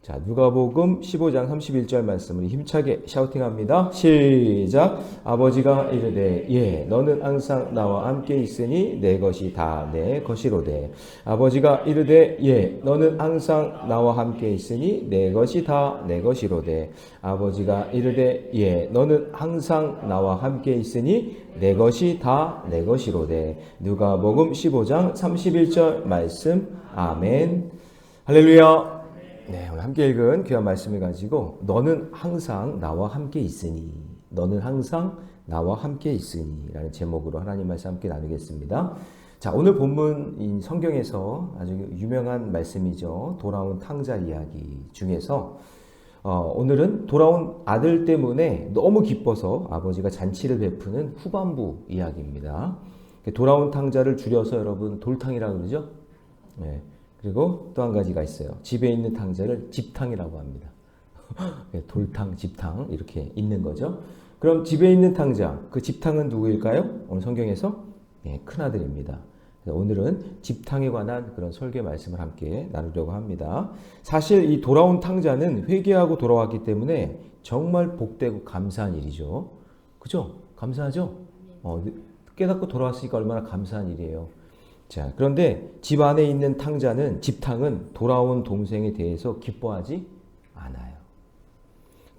자, 누가복음 15장 31절 말씀을 힘차게 샤우팅합니다. 시작. 아버지가 이르되 예 너는 항상 나와 함께 있으니 내 것이 다 내 것이로되. 아버지가 이르되 예 너는 항상 나와 함께 있으니 내 것이 다 내 것이로되. 아버지가 이르되 예 너는 항상 나와 함께 있으니 내 것이 다 내 것이로되. 누가복음 15장 31절 말씀. 아멘. 할렐루야. 네, 오늘 함께 읽은 귀한 말씀을 가지고 너는 항상 나와 함께 있으니, 너는 항상 나와 함께 있으니 라는 제목으로 하나님 말씀 함께 나누겠습니다. 자, 오늘 본문 성경에서 아주 유명한 말씀이죠. 돌아온 탕자 이야기 중에서 오늘은 돌아온 아들 때문에 너무 기뻐서 아버지가 잔치를 베푸는 후반부 이야기입니다. 돌아온 탕자를 줄여서 여러분 돌탕이라고 그러죠. 네. 그리고 또 한 가지가 있어요. 집에 있는 탕자를 집탕이라고 합니다. 돌탕, 집탕 이렇게 있는 거죠. 그럼 집에 있는 탕자, 그 집탕은 누구일까요? 오늘 성경에서 큰아들입니다. 오늘은 집탕에 관한 그런 설교 말씀을 함께 나누려고 합니다. 사실 이 돌아온 탕자는 회개하고 돌아왔기 때문에 정말 복되고 감사한 일이죠. 그죠? 감사하죠? 깨닫고 돌아왔으니까 얼마나 감사한 일이에요. 자, 그런데 집 안에 있는 탕자는, 집탕은 돌아온 동생에 대해서 기뻐하지 않아요.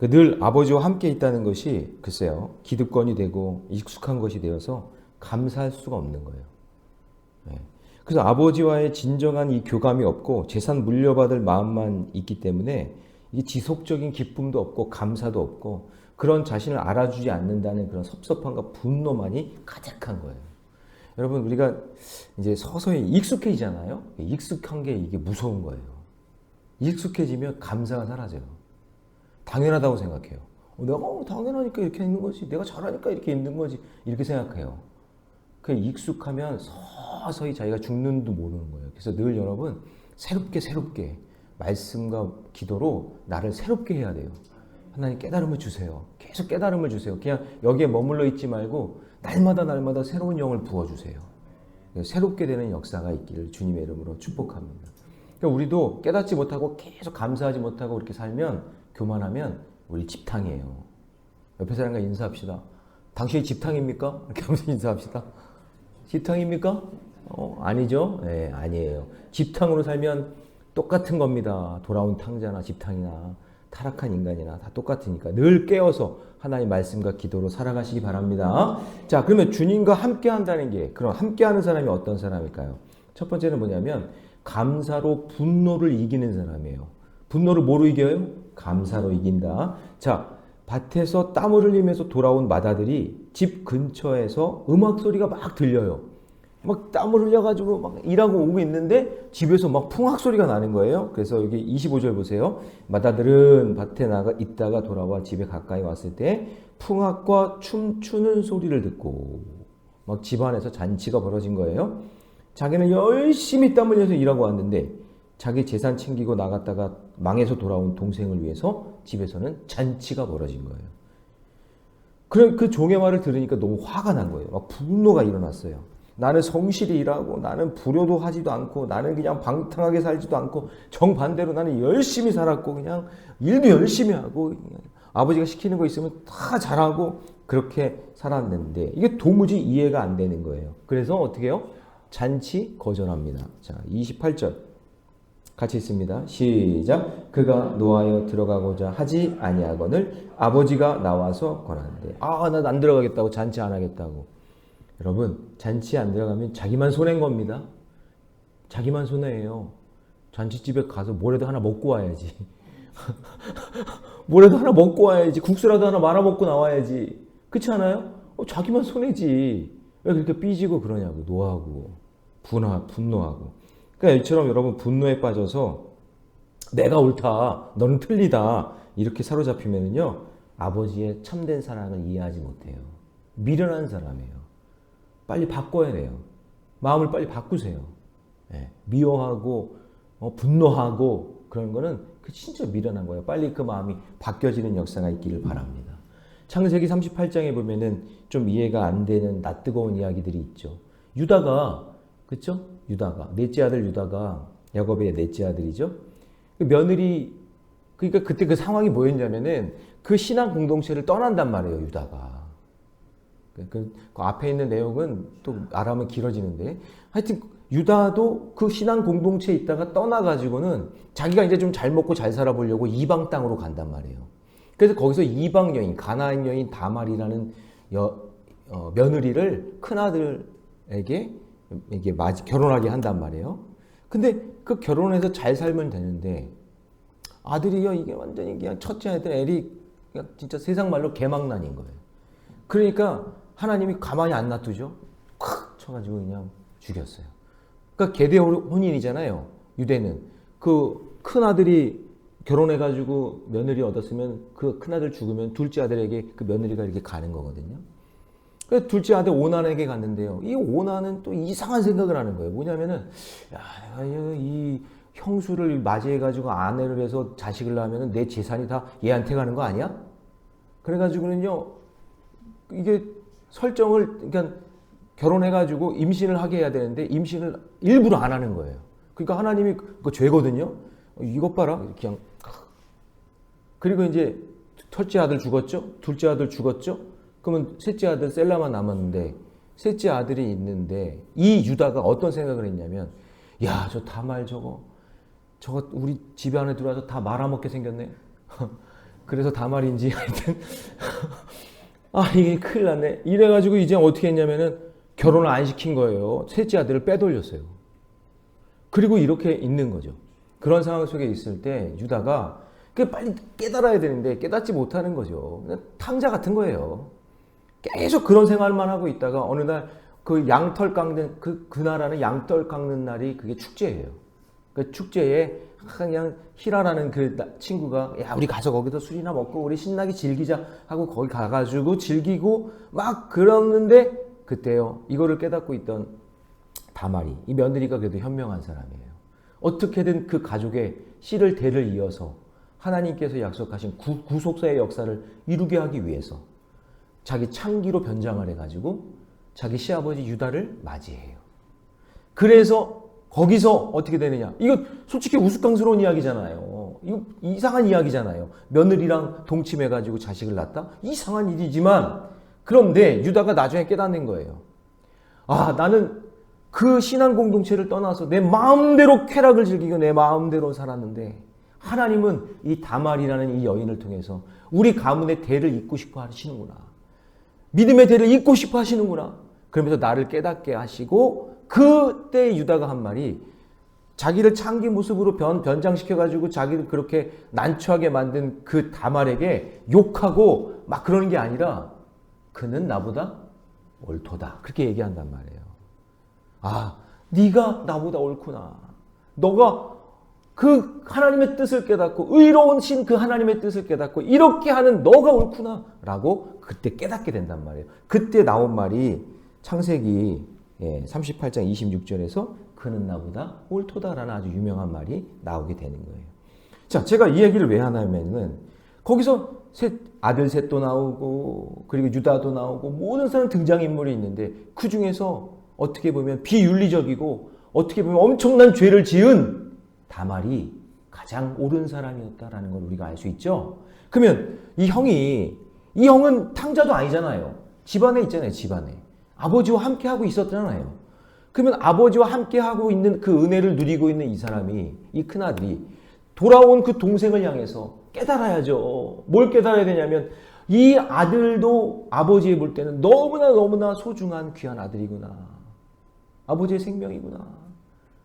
늘 아버지와 함께 있다는 것이 글쎄요, 기득권이 되고 익숙한 것이 되어서 감사할 수가 없는 거예요. 그래서 아버지와의 진정한 이 교감이 없고 재산 물려받을 마음만 있기 때문에 이 지속적인 기쁨도 없고 감사도 없고 그런 자신을 알아주지 않는다는 그런 섭섭함과 분노만이 가득한 거예요. 여러분, 우리가 이제 서서히 익숙해지잖아요. 익숙한 게 이게 무서운 거예요. 익숙해지면 감사가 사라져요. 당연하다고 생각해요. 내가 당연하니까 이렇게 있는 거지. 내가 잘하니까 이렇게 있는 거지. 이렇게 생각해요. 그 익숙하면 서서히 자기가 죽는도 모르는 거예요. 그래서 늘 여러분 새롭게 말씀과 기도로 나를 새롭게 해야 돼요. 하나님 깨달음을 주세요. 계속 깨달음을 주세요. 그냥 여기에 머물러 있지 말고 날마다 새로운 영을 부어주세요. 새롭게 되는 역사가 있기를 주님의 이름으로 축복합니다. 그러니까 우리도 깨닫지 못하고 계속 감사하지 못하고 이렇게 살면, 교만하면 우리 집탕이에요. 옆에 사람과 인사합시다. 당신이 집탕입니까? 이렇게 하면서 인사합시다. 집탕입니까? 아니죠? 네, 아니에요. 집탕으로 살면 똑같은 겁니다. 돌아온 탕자나 집탕이나 타락한 인간이나 다 똑같으니까 늘 깨어서 하나님 말씀과 기도로 살아가시기 바랍니다. 자, 그러면 주님과 함께 한다는 게, 그럼 함께 하는 사람이 어떤 사람일까요? 첫 번째는 뭐냐면 감사로 분노를 이기는 사람이에요. 분노를 뭐로 이겨요? 감사로 이긴다. 자, 밭에서 땀을 흘리면서 돌아온 맏아들이 집 근처에서 음악 소리가 막 들려요. 막 땀을 흘려가지고 막 일하고 오고 있는데 집에서 막 풍악 소리가 나는 거예요. 그래서 여기 25절 보세요. 맏아들은 밭에 나가 있다가 돌아와 집에 가까이 왔을 때 풍악과 춤추는 소리를 듣고 막 집안에서 잔치가 벌어진 거예요. 자기는 열심히 땀 흘려서 일하고 왔는데 자기 재산 챙기고 나갔다가 망해서 돌아온 동생을 위해서 집에서는 잔치가 벌어진 거예요. 그 종의 말을 들으니까 너무 화가 난 거예요. 막 분노가 일어났어요. 나는 성실히 일하고 나는 불효도 하지도 않고 나는 그냥 방탕하게 살지도 않고 정반대로 나는 열심히 살았고 그냥 일도 열심히 하고 아버지가 시키는 거 있으면 다 잘하고 그렇게 살았는데 이게 도무지 이해가 안 되는 거예요. 그래서 어떻게 해요? 잔치 거절합니다. 자, 28절 같이 있습니다. 시작. 그가 노하여 들어가고자 하지 아니하거늘 아버지가 나와서 권하는데 나 안 들어가겠다고 잔치 안 하겠다고. 여러분, 잔치에 안 들어가면 자기만 손해인 겁니다. 자기만 손해예요. 잔치집에 가서 뭐라도 하나 먹고 와야지. 뭐라도 하나 먹고 와야지. 국수라도 하나 말아먹고 나와야지. 그렇지 않아요? 자기만 손해지. 왜 그렇게 삐지고 그러냐고. 노하고 분노하고. 그러니까 이처럼 여러분 분노에 빠져서 내가 옳다, 너는 틀리다 이렇게 사로잡히면요 아버지의 참된 사랑을 이해하지 못해요. 미련한 사람이에요. 빨리 바꿔야 돼요. 마음을 빨리 바꾸세요. 미워하고 분노하고 그런 거는 진짜 미련한 거예요. 빨리 그 마음이 바뀌어지는 역사가 있기를 바랍니다. 창세기 38장에 보면은 좀 이해가 안 되는 낯뜨거운 이야기들이 있죠. 유다가, 그렇죠? 유다가 넷째 아들 유다가 야곱의 넷째 아들이죠. 그 며느리 그러니까 그때 그 상황이 뭐였냐면은 그 신앙 공동체를 떠난단 말이에요, 유다가. 그 앞에 있는 내용은 또 말하면 길어지는데 하여튼 유다도 그 신앙 공동체에 있다가 떠나가지고는 자기가 이제 좀 잘 먹고 잘 살아보려고 이방 땅으로 간단 말이에요. 그래서 거기서 이방 여인, 가나안 여인 다말이라는 며느리를 큰아들에게 이게 결혼하게 한단 말이에요. 근데 그 결혼해서 잘 살면 되는데 아들이요, 이게 완전히 그냥 첫째 아들 엘이 그냥 진짜 세상 말로 개망난인 거예요. 그러니까 하나님이 가만히 안 놔두죠. 콱 쳐가지고 그냥 죽였어요. 그러니까 계대 혼인이잖아요. 유대는 그 큰 아들이 결혼해가지고 며느리 얻었으면 그 큰 아들 죽으면 둘째 아들에게 그 며느리가 이렇게 가는 거거든요. 그래서 둘째 아들 오난에게 갔는데요. 이 오난은 또 이상한 생각을 하는 거예요. 뭐냐면은 야, 내가 이 형수를 맞이해가지고 아내를 해서 자식을 낳으면 내 재산이 다 얘한테 가는 거 아니야? 그래가지고는요, 이게 설정을, 그러니까 결혼해가지고 임신을 하게 해야 되는데 임신을 일부러 안 하는 거예요. 그러니까 하나님이 그거 죄거든요. 이것 봐라. 그냥. 그리고 이제 첫째 아들 죽었죠? 둘째 아들 죽었죠? 그러면 셋째 아들 셀라만 남았는데 셋째 아들이 있는데 이 유다가 어떤 생각을 했냐면 야, 저 다말 저거 우리 집 안에 들어와서 다 말아먹게 생겼네. 그래서 다말인지 하여튼 아, 이게 큰일 났네. 이래가지고 이제 어떻게 했냐면은 결혼을 안 시킨 거예요. 셋째 아들을 빼돌렸어요. 그리고 이렇게 있는 거죠. 그런 상황 속에 있을 때 유다가 빨리 깨달아야 되는데 깨닫지 못하는 거죠. 그냥 탕자 같은 거예요. 계속 그런 생활만 하고 있다가 어느 날 그 양털 깎는 그 나라는 양털 깎는 날이 그게 축제예요. 그 축제에 그냥 히라라는 그 친구가 야, 우리 가서 거기서 술이나 먹고 우리 신나게 즐기자 하고 거기 가가지고 즐기고 막 그러는데 그때요, 이거를 깨닫고 있던 다말이, 이 며느리가 그래도 현명한 사람이에요. 어떻게든 그 가족의 씨를 대를 이어서 하나님께서 약속하신 구속사의 역사를 이루게 하기 위해서 자기 창기로 변장을 해가지고 자기 시아버지 유다를 맞이해요. 그래서 거기서 어떻게 되느냐. 이거 솔직히 우스꽝스러운 이야기잖아요. 이거 이상한 이야기잖아요. 며느리랑 동침해가지고 자식을 낳았다? 이상한 일이지만 그런데 유다가 나중에 깨닫는 거예요. 아, 나는 그 신앙 공동체를 떠나서 내 마음대로 쾌락을 즐기고 내 마음대로 살았는데 하나님은 이 다말이라는 이 여인을 통해서 우리 가문의 대를 잇고 싶어 하시는구나. 믿음의 대를 잇고 싶어 하시는구나. 그러면서 나를 깨닫게 하시고 그때 유다가 한 말이 자기를 창기 모습으로 변장시켜가지고 자기를 그렇게 난처하게 만든 그 다말에게 욕하고 막 그러는 게 아니라 그는 나보다 옳도다. 그렇게 얘기한단 말이에요. 아, 네가 나보다 옳구나. 너가 그 하나님의 뜻을 깨닫고 의로운 신 그 하나님의 뜻을 깨닫고 이렇게 하는 너가 옳구나 라고 그때 깨닫게 된단 말이에요. 그때 나온 말이 창세기 38장 26절에서 그는 나보다 옳도다라는 아주 유명한 말이 나오게 되는 거예요. 자, 제가 이 얘기를 왜 하냐면은 거기서 아들 셋도 나오고 그리고 유다도 나오고 모든 사람 등장인물이 있는데 그 중에서 어떻게 보면 비윤리적이고 어떻게 보면 엄청난 죄를 지은 다말이 가장 옳은 사람이었다라는 걸 우리가 알 수 있죠. 그러면 이 형은 탕자도 아니잖아요. 집안에 있잖아요. 집안에. 아버지와 함께 하고 있었잖아요. 그러면 아버지와 함께 하고 있는 그 은혜를 누리고 있는 이 사람이, 이 큰아들이 돌아온 그 동생을 향해서 깨달아야죠. 뭘 깨달아야 되냐면 이 아들도 아버지에 볼 때는 너무나 소중한 귀한 아들이구나. 아버지의 생명이구나.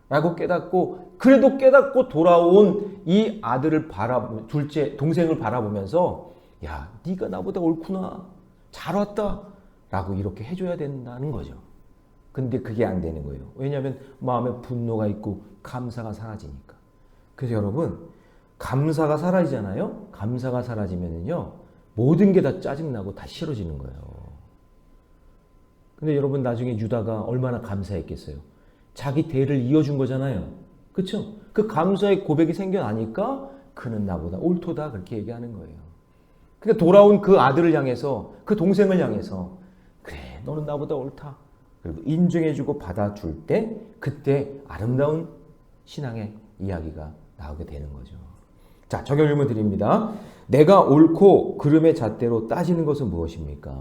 라고 깨닫고 그래도 깨닫고 돌아온 이 아들을 동생을 바라보면서 야, 네가 나보다 옳구나. 잘 왔다. 라고 이렇게 해줘야 된다는 거죠. 근데 그게 안 되는 거예요. 왜냐하면 마음에 분노가 있고 감사가 사라지니까. 그래서 여러분, 감사가 사라지잖아요. 감사가 사라지면은요, 모든 게 다 짜증나고 다 싫어지는 거예요. 근데 여러분, 나중에 유다가 얼마나 감사했겠어요. 자기 대를 이어준 거잖아요. 그렇죠? 그 감사의 고백이 생겨나니까 그는 나보다 옳도다 그렇게 얘기하는 거예요. 그러니까 돌아온 그 아들을 향해서, 그 동생을 향해서 그래, 너는 나보다 옳다. 그리고 인정해주고 받아줄 때 그때 아름다운 신앙의 이야기가 나오게 되는 거죠. 자, 적용 질문 드립니다. 내가 옳고 그름의 잣대로 따지는 것은 무엇입니까?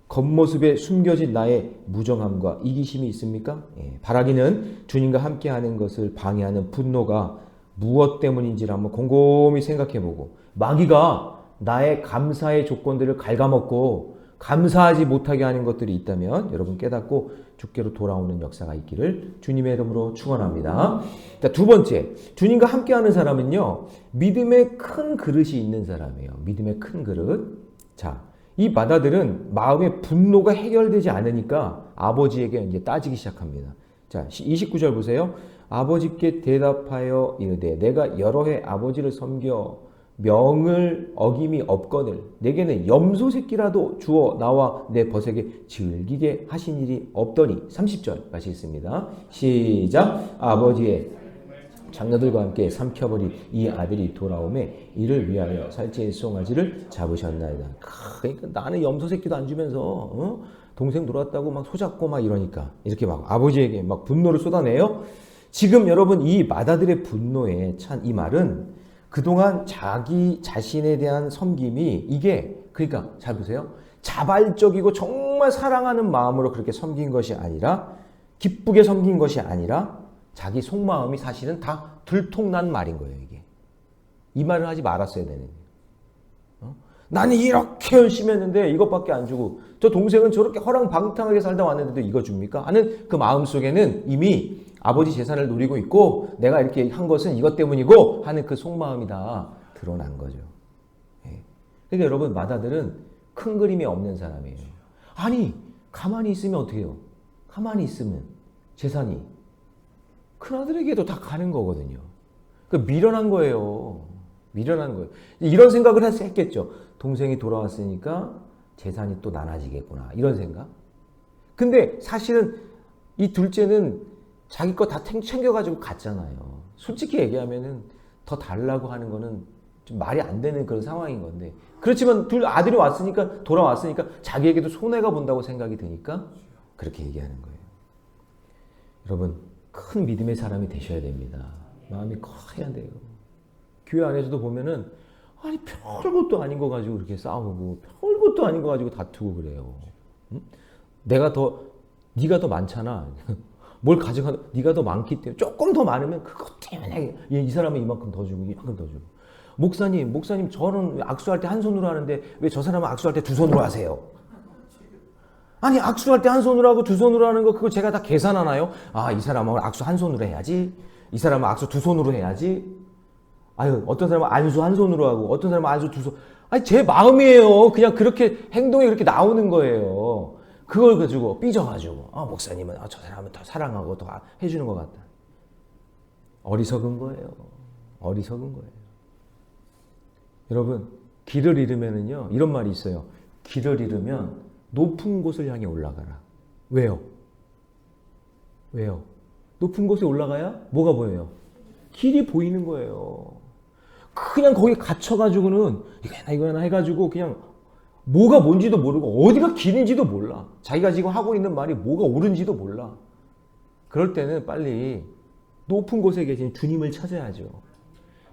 겉모습에 숨겨진 나의 무정함과 이기심이 있습니까? 예, 바라기는 주님과 함께하는 것을 방해하는 분노가 무엇 때문인지를 한번 곰곰이 생각해보고, 마귀가 나의 감사의 조건들을 갉아먹고 감사하지 못하게 하는 것들이 있다면 여러분 깨닫고 주께로 돌아오는 역사가 있기를 주님의 이름으로 축원합니다. 자, 두 번째, 주님과 함께하는 사람은요, 믿음의 큰 그릇이 있는 사람이에요. 믿음의 큰 그릇. 자, 이 마다들은 마음의 분노가 해결되지 않으니까 아버지에게 이제 따지기 시작합니다. 자, 29절 보세요. 아버지께 대답하여 이르되 내가 여러 해 아버지를 섬겨 명을 어김이 없거늘 내게는 염소 새끼라도 주어 나와 내 벗에게 즐기게 하신 일이 없더니. 30절 같이 있습니다. 시작. 아버지의 장녀들과 함께 삼켜버린 이 아들이 돌아오매 이를 위하여 살찌의 송아지를 잡으셨나이다. 그러니까 나는 염소 새끼도 안 주면서 동생 놀았다고 막 소잡고 막 이러니까 이렇게 막 아버지에게 막 분노를 쏟아내요. 지금 여러분 이 마다들의 분노에 찬 이 말은 그동안 자기 자신에 대한 섬김이 이게 그러니까 잘 보세요. 자발적이고 정말 사랑하는 마음으로 그렇게 섬긴 것이 아니라 기쁘게 섬긴 것이 아니라 자기 속마음이 사실은 다 들통난 말인 거예요. 이게 이 말을 하지 말았어야 되는 거예요. 나는 이렇게 열심히 했는데 이것밖에 안 주고 저 동생은 저렇게 허랑방탕하게 살다 왔는데도 이거 줍니까? 하는 그 마음속에는 이미 아버지 재산을 노리고 있고 내가 이렇게 한 것은 이것 때문이고 하는 그 속마음이 다 드러난 거죠. 예. 그러니까 여러분 마다들은 큰 그림이 없는 사람이에요. 아니 가만히 있으면 어떻게 해요? 가만히 있으면 재산이 큰아들에게도 다 가는 거거든요. 그러니까 미련한 거예요. 미련한 거예요. 이런 생각을 했겠죠. 동생이 돌아왔으니까 재산이 또 나눠지겠구나. 이런 생각. 근데 사실은 이 둘째는 자기 거 다 챙겨가지고 갔잖아요. 솔직히 얘기하면은 더 달라고 하는 거는 좀 말이 안 되는 그런 상황인 건데. 그렇지만 둘 아들이 왔으니까, 돌아왔으니까 자기에게도 손해가 본다고 생각이 드니까 그렇게 얘기하는 거예요. 여러분, 큰 믿음의 사람이 되셔야 됩니다. 마음이 커야 돼요. 교회 안에서도 보면은 아니 별것도 아닌 거 가지고 이렇게 싸우고 별것도 아닌 거 가지고 다투고 그래요. 응? 네가 더 많잖아. 뭘 가져가, 네가 더 많기 때문에 조금 더 많으면 그것 때문에 이 사람은 이만큼 더 주고 이만큼 더 주고. 목사님 저는 악수할 때 한 손으로 하는데 왜 저 사람은 악수할 때 두 손으로 하세요? 아니 악수할 때 한 손으로 하고 두 손으로 하는 거 그거 제가 다 계산하나요? 아, 이 사람은 악수 한 손으로 해야지. 이 사람은 악수 두 손으로 해야지. 아유, 어떤 사람은 안수 한 손으로 하고 어떤 사람은 안수 두 손. 아니 제 마음이에요. 그냥 그렇게 행동이 그렇게 나오는 거예요. 그걸 가지고 삐져가지고 목사님은 저 사람은 더 사랑하고 더 해주는 것 같다. 어리석은 거예요. 어리석은 거예요. 여러분 길을 잃으면은요 이런 말이 있어요. 길을 잃으면 높은 곳을 향해 올라가라. 왜요? 왜요? 높은 곳에 올라가야 뭐가 보여요? 길이 보이는 거예요. 그냥 거기 갇혀가지고는 이거나 해가지고 그냥 뭐가 뭔지도 모르고 어디가 길인지도 몰라. 자기가 지금 하고 있는 말이 뭐가 옳은지도 몰라. 그럴 때는 빨리 높은 곳에 계신 주님을 찾아야죠.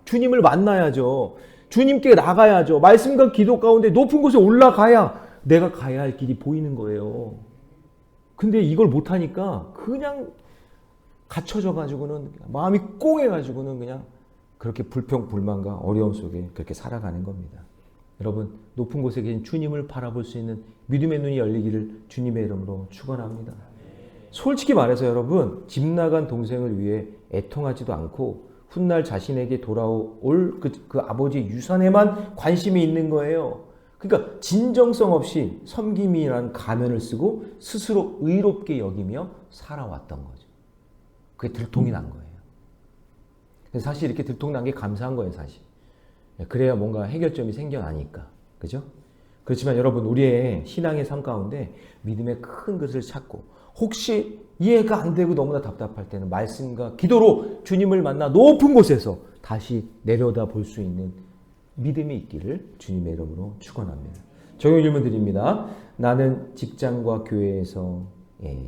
주님을 만나야죠. 주님께 나가야죠. 말씀과 기도 가운데 높은 곳에 올라가야 내가 가야 할 길이 보이는 거예요. 근데 이걸 못하니까 그냥 갇혀져 가지고는 마음이 꽁해 가지고는 그냥 그렇게 불평불만과 어려움 속에 그렇게 살아가는 겁니다. 여러분 높은 곳에 계신 주님을 바라볼 수 있는 믿음의 눈이 열리기를 주님의 이름으로 축원합니다. 솔직히 말해서 여러분 집 나간 동생을 위해 애통하지도 않고 훗날 자신에게 돌아올 그 아버지의 유산에만 관심이 있는 거예요. 그러니까 진정성 없이 섬김이라는 가면을 쓰고 스스로 의롭게 여기며 살아왔던 거죠. 그게 들통이 난 거예요. 사실 이렇게 들통난 게 감사한 거예요, 사실. 그래야 뭔가 해결점이 생겨나니까. 그죠? 그렇지만 여러분, 우리의 신앙의 삶 가운데 믿음의 큰 것을 찾고, 혹시 이해가 안 되고 너무나 답답할 때는 말씀과 기도로 주님을 만나 높은 곳에서 다시 내려다 볼 수 있는 믿음이 있기를 주님의 이름으로 축원합니다. 적용 질문 드립니다. 나는 직장과 교회에서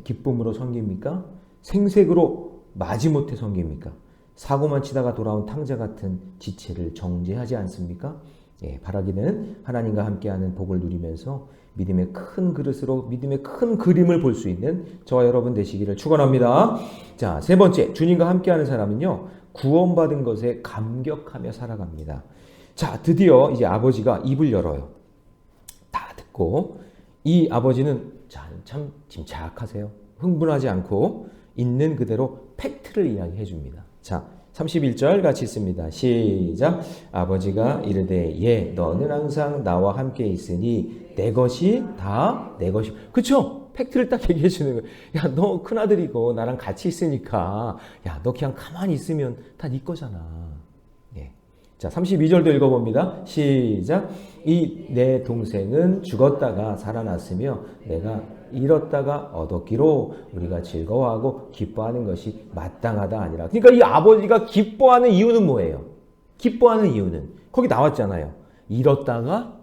기쁨으로 섬깁니까? 생색으로 마지못해 섬깁니까? 사고만 치다가 돌아온 탕자 같은 지체를 정죄하지 않습니까? 예, 바라기는 하나님과 함께하는 복을 누리면서 믿음의 큰 그릇으로 믿음의 큰 그림을 볼 수 있는 저와 여러분 되시기를 축원합니다. 자, 세 번째, 주님과 함께하는 사람은요, 구원받은 것에 감격하며 살아갑니다. 자, 드디어 이제 아버지가 입을 열어요. 다 듣고 이 아버지는 참 침착하세요. 흥분하지 않고 있는 그대로 팩트를 이야기해 줍니다. 자, 31절 같이 읽습니다. 시작. 아버지가 이르되 예 너는 항상 나와 함께 있으니 내 것이 다 내 것이. 그쵸? 팩트를 딱 얘기해 주는 거예요. 야, 너 큰아들이고 나랑 같이 있으니까 야, 너 그냥 가만히 있으면 다 네 거잖아. 예. 자, 32절도 읽어봅니다. 시작. 이 내 동생은 죽었다가 살아났으며 내가 잃었다가 얻었기로 우리가 즐거워하고 기뻐하는 것이 마땅하다 아니라. 그러니까 이 아버지가 기뻐하는 이유는 뭐예요? 기뻐하는 이유는 거기 나왔잖아요. 잃었다가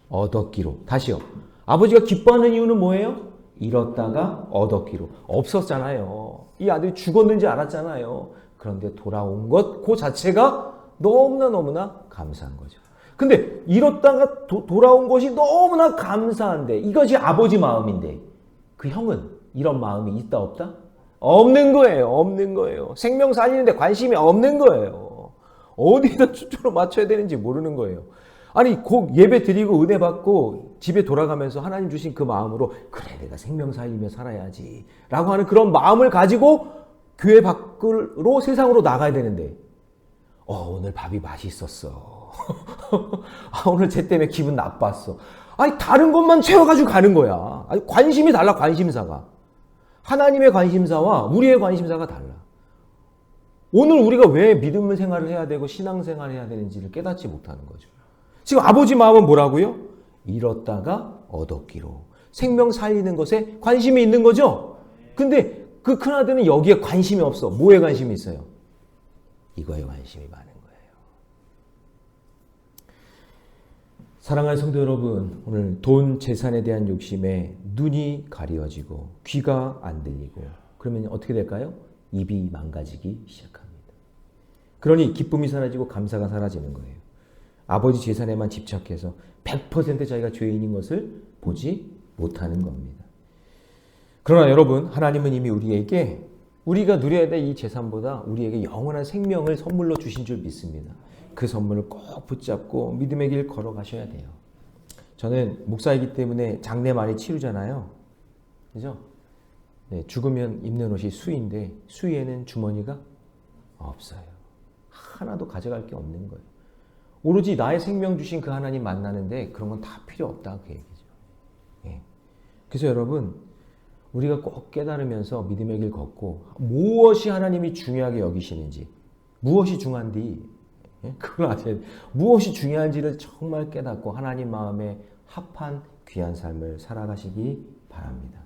얻었기로. 다시요. 아버지가 기뻐하는 이유는 뭐예요? 잃었다가 얻었기로. 없었잖아요. 이 아들이 죽었는지 알았잖아요. 그런데 돌아온 것 그 자체가 너무나 감사한 거죠. 근데 잃었다가 돌아온 것이 너무나 감사한데 이것이 아버지 마음인데 그 형은 이런 마음이 있다 없다? 없는 거예요. 생명 살리는데 관심이 없는 거예요. 어디다 초점을 맞춰야 되는지 모르는 거예요. 아니 곧 예배 드리고 은혜 받고 집에 돌아가면서 하나님 주신 그 마음으로 그래 내가 생명 살리며 살아야지 라고 하는 그런 마음을 가지고 교회 밖으로 세상으로 나가야 되는데 오늘 밥이 맛있었어. 오늘 쟤 때문에 기분 나빴어. 아니 다른 것만 채워가지고 가는 거야. 아니 관심이 달라. 관심사가. 하나님의 관심사와 우리의 관심사가 달라. 오늘 우리가 왜 믿음 생활을 해야 되고 신앙 생활을 해야 되는지를 깨닫지 못하는 거죠. 지금 아버지 마음은 뭐라고요? 잃었다가 얻었기로. 생명 살리는 것에 관심이 있는 거죠. 근데 그 큰아들은 여기에 관심이 없어. 뭐에 관심이 있어요? 이거에 관심이 많은 거예요. 사랑하는 성도 여러분, 오늘 돈, 재산에 대한 욕심에 눈이 가려지고 귀가 안 들리고 그러면 어떻게 될까요? 입이 망가지기 시작합니다. 그러니 기쁨이 사라지고 감사가 사라지는 거예요. 아버지 재산에만 집착해서 100% 자기가 죄인인 것을 보지 못하는 겁니다. 그러나 여러분, 하나님은 이미 우리에게 우리가 누려야 될 이 재산보다 우리에게 영원한 생명을 선물로 주신 줄 믿습니다. 그 선물을 꼭 붙잡고 믿음의 길 걸어가셔야 돼요. 저는 목사이기 때문에 장례 많이 치르잖아요. 그죠? 네, 죽으면 입는 옷이 수의인데 수의에는 주머니가 없어요. 하나도 가져갈 게 없는 거예요. 오로지 나의 생명 주신 그 하나님 만나는데 그런 건 다 필요 없다 그 얘기죠. 예. 그래서 여러분 우리가 꼭 깨달으면서 믿음의 길 걷고 무엇이 하나님이 중요하게 여기시는지 무엇이 중요한지 그걸 아셔야 돼요. 무엇이 중요한지를 정말 깨닫고 하나님 마음에 합한 귀한 삶을 살아가시기 바랍니다.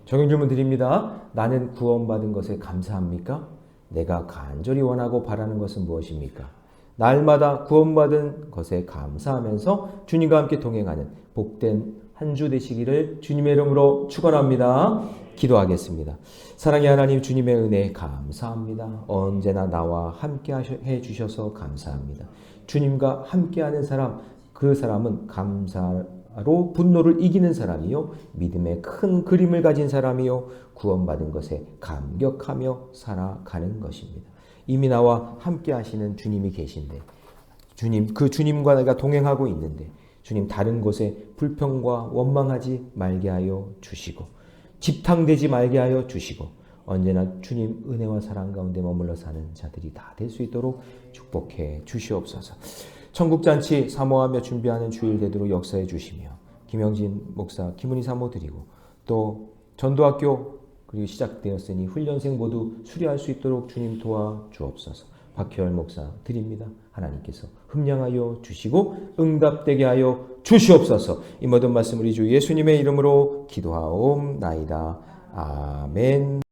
적용 질문 드립니다. 나는 구원받은 것에 감사합니까? 내가 간절히 원하고 바라는 것은 무엇입니까? 날마다 구원받은 것에 감사하면서 주님과 함께 동행하는 복된 한 주 되시기를 주님의 이름으로 축원합니다. 기도하겠습니다. 사랑의 하나님 주님의 은혜 감사합니다. 언제나 나와 함께 해주셔서 감사합니다. 주님과 함께하는 사람, 그 사람은 감사로 분노를 이기는 사람이요 믿음의 큰 그림을 가진 사람이요 구원받은 것에 감격하며 살아가는 것입니다. 이미 나와 함께 하시는 주님이 계신데 주님, 그 주님과 내가 동행하고 있는데 주님 다른 곳에 불평과 원망하지 말게 하여 주시고 집탕되지 말게 하여 주시고 언제나 주님 은혜와 사랑 가운데 머물러 사는 자들이 다 될 수 있도록 축복해 주시옵소서. 천국잔치 사모하며 준비하는 주일 되도록 역사해 주시며 김영진 목사, 김은희 사모 드리고 또 전도학교 그리고 시작되었으니 훈련생 모두 수료할 수 있도록 주님 도와주옵소서. 박혜월 목사 드립니다. 하나님께서 흠량하여 주시고 응답되게 하여 주시옵소서. 이 모든 말씀 우리 주 예수님의 이름으로 기도하옵나이다. 아멘.